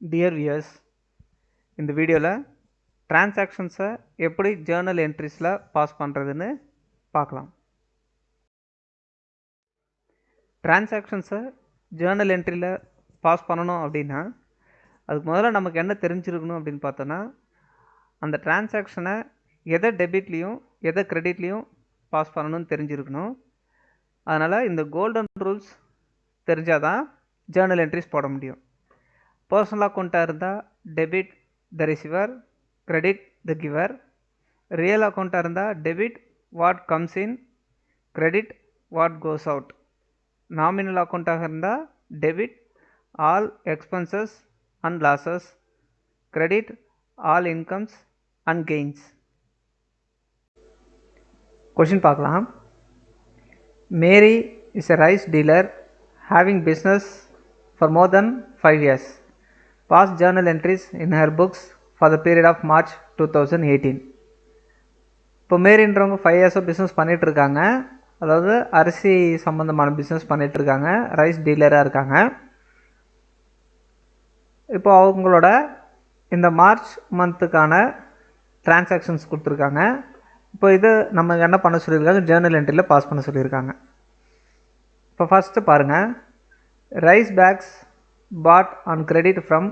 Dear viewers, இந்த வீடியோவில் டிரான்சாக்ஷன்ஸை எப்படி ஜேர்னல் என்ட்ரிஸில் பாஸ் பண்ணுறதுன்னு பார்க்கலாம். டிரான்சாக்ஷன்ஸை ஜேர்னல் என்ட்ரியில் பாஸ் பண்ணணும் அப்படின்னா அதுக்கு முதல்ல நமக்கு என்ன தெரிஞ்சிருக்கணும் அப்படின்னு பார்த்தோன்னா, அந்த டிரான்சாக்ஷனை எதை டெபிட்லேயும் எதை கிரெடிட்லேயும் பாஸ் பண்ணணும்னு தெரிஞ்சிருக்கணும். அதனால் இந்த கோல்டன் ரூல்ஸ் தெரிஞ்சால் தான் ஜேர்னல் என்ட்ரிஸ் போட முடியும். பர்சனல் அக்கௌண்ட்டாக இருந்தால் debit the receiver, credit the giver. Real அக்கௌண்ட்டாக இருந்தால் debit what comes in, credit what goes out. Nominal அக்கௌண்ட்டாக இருந்தால் debit all expenses and losses, credit all incomes and gains. Question பார்க்கலாம். Mary is a rice dealer having business for more than 5 years. Past journal entries in her books for the period of March 2018. இப்போ மேரின்றவங்க 5 இயர்ஸாக business பண்ணிகிட்ருக்காங்க. அதாவது அரிசி சம்மந்தமான business பண்ணிகிட்ருக்காங்க, rice டீலராக இருக்காங்க. இப்போ அவங்களோட இந்த மார்ச் மந்த்துக்கான டிரான்சாக்ஷன்ஸ் கொடுத்துருக்காங்க. இப்போ இது நம்ம என்ன பண்ண சொல்லியிருக்காங்க, ஜேர்னல் என்ட்ரியில் பாஸ் பண்ண சொல்லியிருக்காங்க. இப்போ ஃபஸ்ட்டு பாருங்கள், rice bags bought on credit from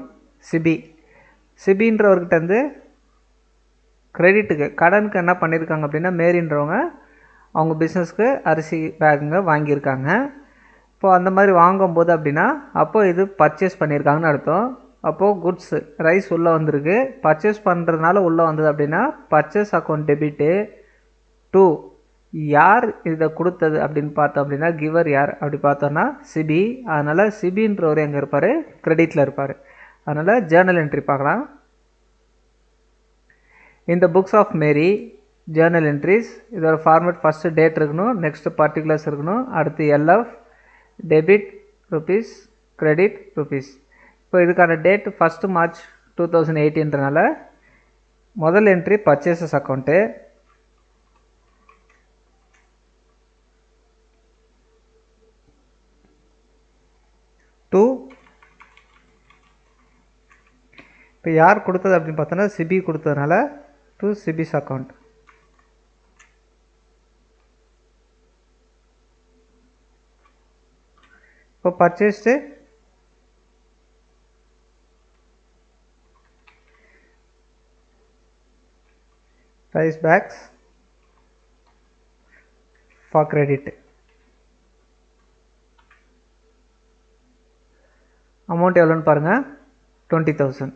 Sibi. சிபின்றவர்கிட்ட வந்து கிரெடிட்டுக்கு கடனுக்கு என்ன பண்ணியிருக்காங்க அப்படின்னா, மேரின்றவங்க அவங்க பிஸ்னஸ்க்கு அரிசி பேக்குங்க வாங்கியிருக்காங்க. இப்போது அந்த மாதிரி வாங்கும்போது அப்படின்னா அப்போது இது பர்ச்சேஸ் பண்ணியிருக்காங்கன்னு அர்த்தம். அப்போது குட்ஸ் ரைஸ் உள்ளே வந்திருக்கு, பர்ச்சேஸ் பண்ணுறதுனால உள்ளே வந்தது அப்படின்னா பர்ச்சேஸ் அக்கௌண்ட் டெபிட்டு. டூ, யார் இதை கொடுத்தது அப்படின்னு பார்த்தோம் அப்படின்னா கிவர் யார் அப்படி பார்த்தோன்னா சிபி. அதனால் சிபின்றவர் எங்கே இருப்பார், கிரெடிட்டில் இருப்பார். அதனால் ஜேர்னல் என்ட்ரி பார்க்கலாம். இந்த books of Mary journal entries, இதோட ஃபார்மேட் ஃபஸ்ட்டு டேட் இருக்கணும், நெக்ஸ்ட்டு பர்டிகுலர்ஸ் இருக்கணும், அடுத்து LF debit rupees, credit rupees. இப்போ இதுக்கான டேட் ஃபஸ்ட்டு மார்ச் 2018ன்றனால முதல் என்ட்ரி பர்ச்சேசஸ் அக்கௌண்ட்டு. டூ, இப்போ யார் கொடுத்தது அப்படின்னு பார்த்தோன்னா சிபி கொடுத்ததுனால டூ சிபிஸ் அக்கௌண்ட். இப்போ purchased rice bags for credit. Amount எவ்வளோன்னு பாருங்கள், 20,000.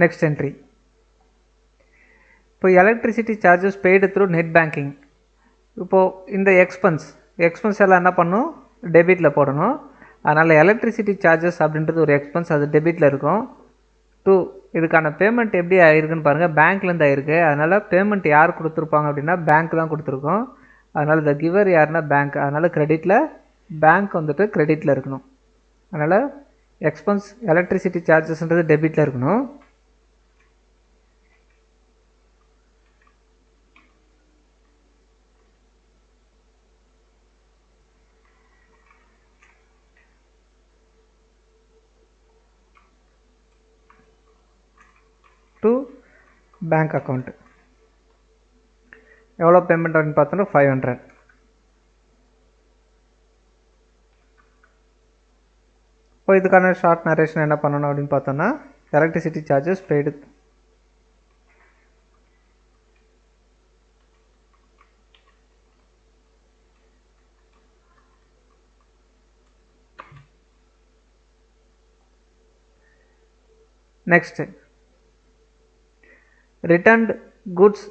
நெக்ஸ்ட் என்ட்ரி, இப்போ electricity charges paid through net banking. இப்போது இந்த எக்ஸ்பென்ஸ் எல்லாம் என்ன பண்ணணும், டெபிட்டில் போடணும். அதனால் எலக்ட்ரிசிட்டி சார்ஜஸ் அப்படின்றது ஒரு எக்ஸ்பென்ஸ், அது டெபிட்டில் இருக்கும். டூ, இதுக்கான பேமெண்ட் எப்படி ஆயிருக்குன்னு பாருங்கள், பேங்க்லேருந்து ஆயிருக்கு. அதனால் பேமெண்ட் யார் கொடுத்துருப்பாங்க அப்படின்னா பேங்க் தான் கொடுத்துருக்கோம். அதனால் இந்த கிவர் யாருன்னா பேங்க். அதனால் கிரெடிட்டில் பேங்க் வந்துட்டு கிரெடிட்டில் இருக்கணும். அதனால் எக்ஸ்பென்ஸ் எலக்ட்ரிசிட்டி சார்ஜஸ்ன்றது டெபிட்டில் இருக்கணும். டு பேங்க் அக்கௌண்ட் எவ்வளோ பேமெண்ட் அப்படின்னு பார்த்தோன்னா 500. இப்போ இதுக்கான ஷார்ட் நரேஷன் என்ன பண்ணணும் அப்படின்னு பார்த்தோன்னா, electricity charges paid. Next returned goods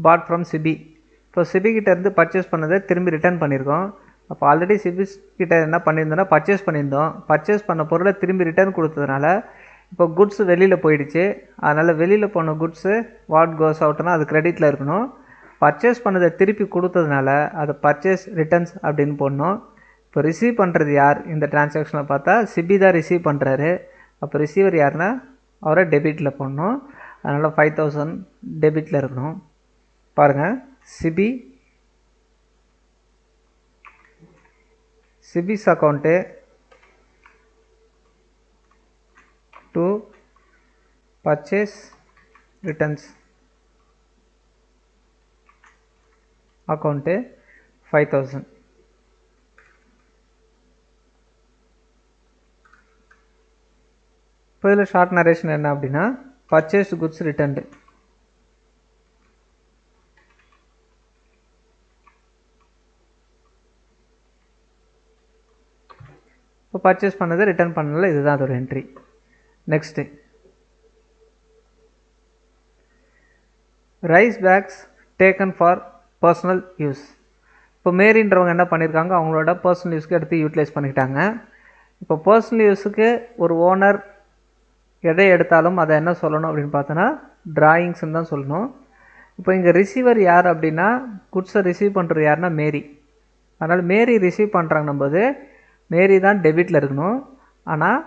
bought from CB. இப்போ சிபி கிட்டேருந்து பர்ச்சேஸ் பண்ணதை திரும்பி ரிட்டர்ன் பண்ணியிருக்கோம். அப்போ ஆல்ரெடி சிபி கிட்ட என்ன பண்ணியிருந்தோன்னா பர்ச்சேஸ் பண்ணியிருந்தோம். பர்ச்சேஸ் பண்ண பொருளை திரும்பி ரிட்டர்ன் கொடுத்ததுனால இப்போ குட்ஸ் வெளியில் போயிடுச்சு. அதனால் வெளியில் போன குட்ஸு வாட் கோஸ் அவுட்னா அது கிரெடிட்டில் இருக்கணும். பர்ச்சேஸ் பண்ணதை திருப்பி கொடுத்ததுனால அது பர்ச்சேஸ் ரிட்டர்ன்ஸ் அப்படின்னு போடணும். இப்போ ரிசீவ் பண்ணுறது யார் இந்த டிரான்சாக்ஷனை பார்த்தா சிபி தான் ரிசீவ் பண்ணுறாரு. அப்போ ரிசீவர் யாருன்னா அவரை டெபிட்டில் போடணும். அதனால் 5,000 டெபிட்டில் இருக்கணும். பாருங்கள், Sibi's account to purchase returns account 5000. இப்போ இதில் ஷார்ட் நரேஷன் என்ன அப்படின்னா, பர்ச்சேஸ்டு குட்ஸ் ரிட்டர்ன்டு. இப்போ பர்ச்சேஸ் பண்ணது ரிட்டர்ன் பண்ணல, இதுதான் அதோட entry. Next, rice bags taken for personal use. இப்போ மேரின்றவங்க என்ன பண்ணியிருக்காங்க, அவங்களோட பர்சனல் யூஸ்க்கு எடுத்து யூட்டிலைஸ் பண்ணிக்கிட்டாங்க. இப்போ பர்சனல் யூஸுக்கு ஒரு ஓனர் எதை எடுத்தாலும் அதை என்ன சொல்லணும் அப்படின்னு பார்த்தோன்னா டிராயிங்ஸ்ன்னு தான் சொல்லணும். இப்போ இங்கே ரிசீவர் யார் அப்படின்னா, குட்ஸை ரிசீவ் பண்ணுறது யாருன்னா மேரி. அதனால் மேரி ரிசீவ் பண்ணுறாங்கன்னும்போது மேரி தான் டெபிட்டில் இருக்கணும். ஆனால்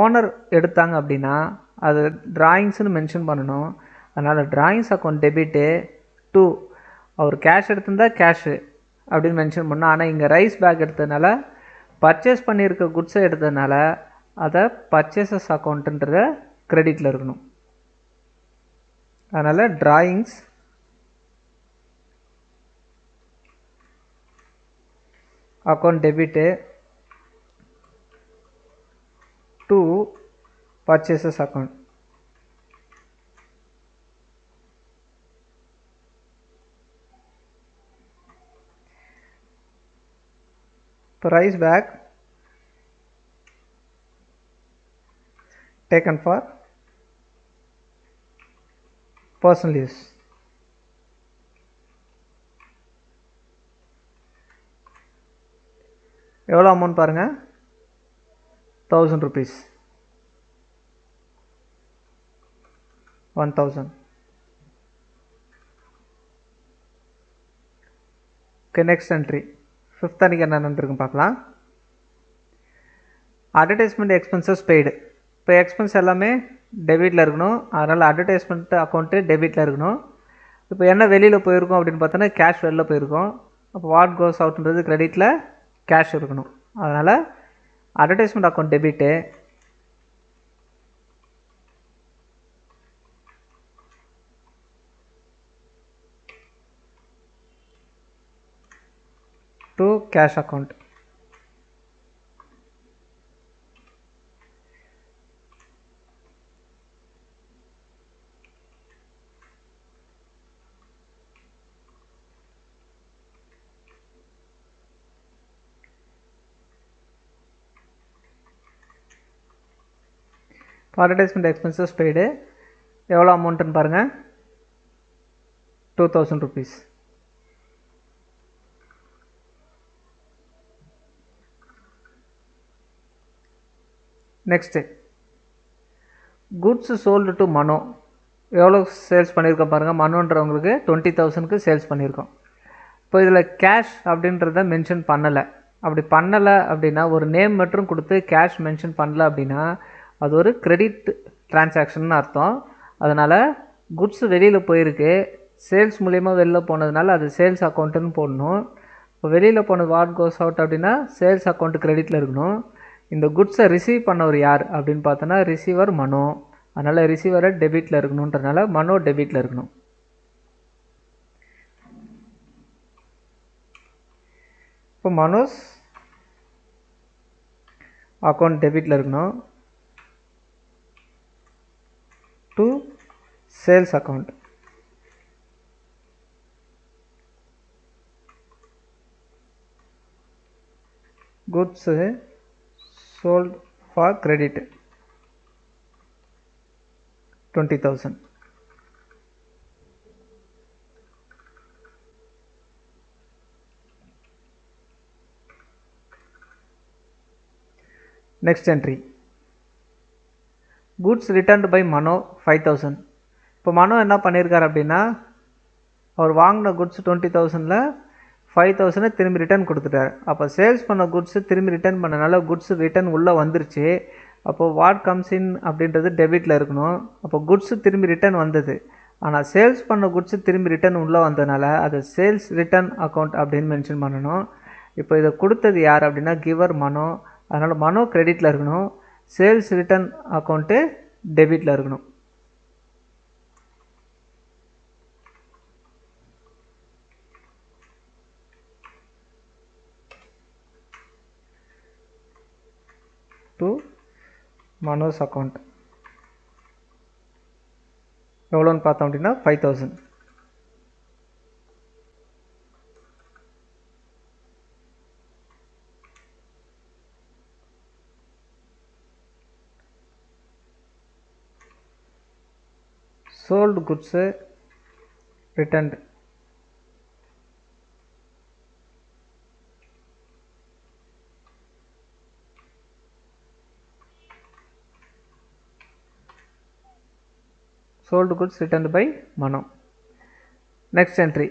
ஓனர் எடுத்தாங்க அப்படின்னா அது டிராயிங்ஸ்னு மென்ஷன் பண்ணணும். அதனால் டிராயிங்ஸ் அக்கௌண்ட் டெபிட்டு டு, அவர் கேஷ் எடுத்திருந்தால் கேஷு அப்படின்னு மென்ஷன் பண்ணணும். ஆனால் இங்கே ரைஸ் பேக் எடுத்ததுனால பர்ச்சேஸ் பண்ணியிருக்க குட்ஸை எடுத்ததுனால அதை பர்ச்சேசஸ் அக்கௌண்ட்டுன்றத கிரெடிட்டில் இருக்கணும். அதனால் drawings account debit to purchases account. இப்போ rice bag taken for personal use. எவ்வளோ அமௌண்ட் பாருங்கள், 1000 rupees, 1000. Okay, next entry 5th அன்றைக்கி என்ன நடந்திருக்குன்னு பார்க்கலாம். Advertisement expenses paid. இப்போ எக்ஸ்பென்ஸ் எல்லாமே டெபிட்டில் இருக்கணும். அதனால் அட்வர்டைஸ்மெண்ட் அக்கௌண்ட்டு டெபிட்டில் இருக்கணும். இப்போ என்ன வெளியில் போயிருக்கோம் அப்படின்னு பார்த்தோன்னா கேஷ் வெளில போயிருக்கோம். அப்போ வாட் கோஸ் அவுட்ன்றது கிரெடிட்டில் கேஷ் இருக்கணும். அதனால் advertisement account debit to cash account. Advertisement expenses paid எவ்வளோ அமௌண்ட்டுன்னு பாருங்கள், 2000 rupees. Next, goods sold to Mano. எவ்வளோ சேல்ஸ் பண்ணியிருக்கோம் பாருங்கள், மனோன்றவங்களுக்கு 20,000க்கு சேல்ஸ் பண்ணியிருக்கோம். இப்போ இதில் கேஷ் அப்படின்றத மென்ஷன் பண்ணலை. அப்படி பண்ணலை அப்படின்னா, ஒரு நேம் மட்டும் கொடுத்து கேஷ் மென்ஷன் பண்ணல அப்படின்னா அது ஒரு கிரெடிட் டிரான்சாக்ஷன் அர்த்தம். அதனால் குட்ஸ் வெளியில் போயிருக்கு, சேல்ஸ் மூலயமா வெளில போனதுனால அது சேல்ஸ் அக்கௌண்ட்டுன்னு போடணும். இப்போ வெளியில் போனது வாட் கோஸ் அவுட் அப்படின்னா சேல்ஸ் அக்கௌண்ட்டு கிரெடிட்டில் இருக்கணும். இந்த குட்ஸை ரிசீவ் பண்ணவர் யார் அப்படின்னு பார்த்தோன்னா ரிசீவர் மனோ. அதனால் ரிசீவரை டெபிட்டில் இருக்கணுன்றதுனால மனோ டெபிட்டில் இருக்கணும். இப்போ மனோஸ் அக்கௌண்ட் டெபிட்டில் இருக்கணும் to sales account. goods sold for credit 20,000. Next entry, goods returned by Mano 5,000. இப்போ மனோ என்ன பண்ணியிருக்கார் அப்படின்னா, அவர் வாங்கின குட்ஸ் 20,000ல் 5,000 திரும்பி ரிட்டர்ன் கொடுத்துட்டார். அப்போ சேல்ஸ் பண்ண குட்ஸு திரும்பி ரிட்டர்ன் பண்ணனால குட்ஸ் ரிட்டர்ன் உள்ளே வந்துருச்சு. அப்போது வாட் கம்ஸ் இன் அப்படின்றது டெபிட்டில் இருக்கணும். அப்போ குட்ஸு திரும்பி ரிட்டர்ன் வந்தது. ஆனால் சேல்ஸ் பண்ண குட்ஸ் திரும்பி ரிட்டர்ன் உள்ளே வந்ததுனால அது சேல்ஸ் ரிட்டர்ன் அக்கௌண்ட் அப்படின்னு மென்ஷன் பண்ணணும். இப்போ இதை கொடுத்தது யார் அப்படின்னா கிவர் மனோ. அதனால் மனோ கிரெடிட்டில் இருக்கணும், சேல்ஸ் ரிட்டர்ன் அக்கௌண்ட்டு டெபிட்டில் இருக்கணும். டு மனோஸ் அக்கௌண்ட் எவ்வளோன்னு பார்த்தோம் அப்படின்னா 5000. Sold goods returned sold goods returned by Mano. Next entry,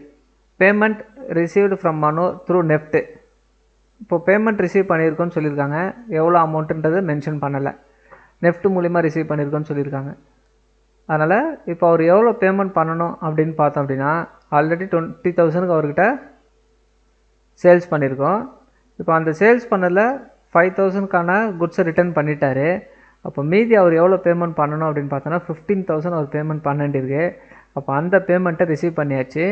payment received from Mano through NEFT. இப்போ பேமெண்ட் ரிசீவ் பண்ணியிருக்கோன்னு சொல்லியிருக்காங்க, எவ்வளோ அமௌண்ட்டுன்றது மென்ஷன் பண்ணலை. நெஃப்ட் மூலிமா ரிசீவ் பண்ணியிருக்கோன்னு சொல்லியிருக்காங்க. அதனால் இப்போ அவர் எவ்வளோ பேமெண்ட் பண்ணணும் அப்படின்னு பார்த்தோம் அப்படின்னா ஆல்ரெடி 20,000 அவர்கிட்ட சேல்ஸ் பண்ணியிருக்கோம். இப்போ அந்த சேல்ஸ் பண்ணதில் 5,000க்கான குட்ஸை ரிட்டர்ன் பண்ணிட்டாரு. அப்போ மீதி அவர் எவ்வளோ பேமெண்ட் பண்ணணும் அப்படின்னு பார்த்தோன்னா 15,000 அவர் பேமெண்ட் பண்ண வேண்டியிருக்கு. அப்போ அந்த பேமெண்ட்டை ரிசீவ் பண்ணியாச்சு.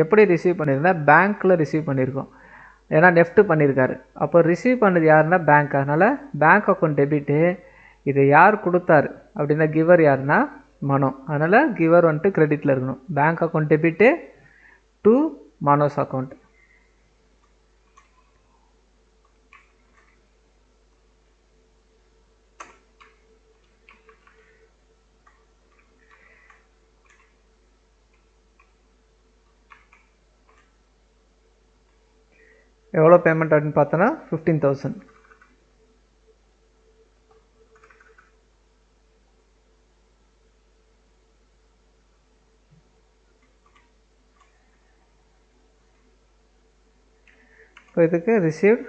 எப்படி ரிசீவ் பண்ணியிருந்தா பேங்க்கில் ரிசீவ் பண்ணியிருக்கோம், ஏன்னா நெஃப்ட் பண்ணியிருக்காரு. அப்போ ரிசீவ் பண்ணது யாருன்னா பேங்க். அதனால் பேங்க் அக்கௌண்ட் டெபிட்டு. இது யார் கொடுத்தாரு அப்படின்னா கிவர் யாருன்னா மனோ. அதனால் கிவர் வந்துட்டு கிரெடிட்டில் இருக்கணும். Bank account debit to Mano's account. எவ்வளோ பேமெண்ட் அப்படின்னு பார்த்தோன்னா 15,000. இப்போ இதுக்கு received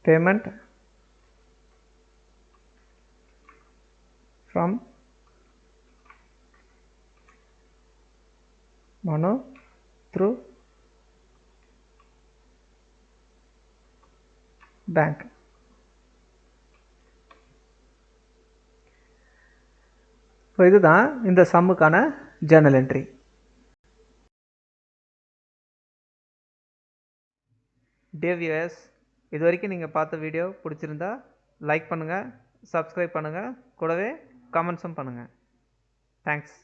payment from Mano through bank. இப்போ இதுதான் இந்த சம்முக்கான ஜர்னல் என்ட்ரி. டியர் வியூவர்ஸ், இது வரைக்கும் நீங்கள் பார்த்த வீடியோ பிடிச்சிருந்தா லைக் பண்ணுங்கள், சப்ஸ்கிரைப் பண்ணுங்கள், கூடவே கமெண்ட்ஸும் பண்ணுங்கள். தேங்க்ஸ்.